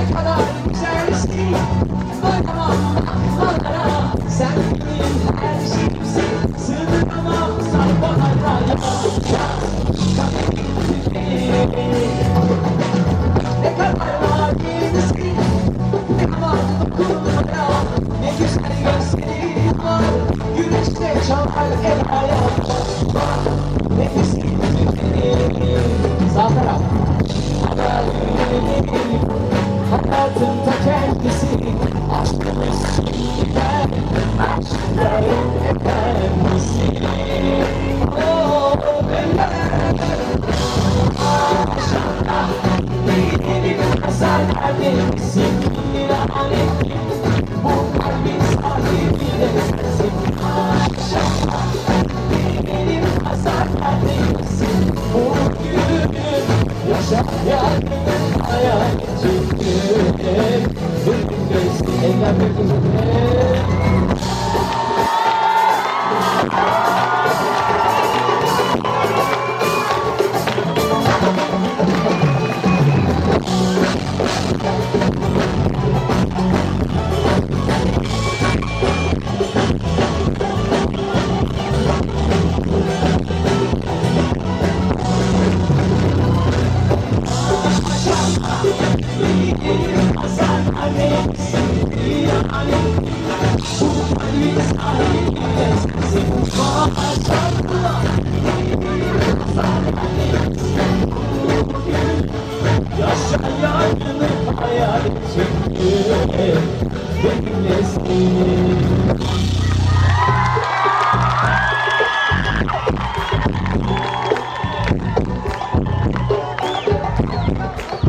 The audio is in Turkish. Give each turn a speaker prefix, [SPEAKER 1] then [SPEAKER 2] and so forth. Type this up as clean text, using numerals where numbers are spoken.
[SPEAKER 1] Ne kadar güzelsin, doyamam akıllara. Sen benim her şeyimsin, sığdıramam sayfalara. Ne kadar vadisin, ne kadar dokunmaya. Ne güzel gözlerin var, güneşte çalar el ayağa. Nefesin sağ taraf. Hayatın ta kendisi, aşkımız gider, aşkların efendisi. Oh eller, maşallah, benim nazar neredesin? Lanet, bu kalbin sahibi de sensin. Maşallah, benim nazar neredesin? Bugün yaşa yardım hayal çektim. Bugün gözü eller bugün. Yaşa yarını hayal ettim.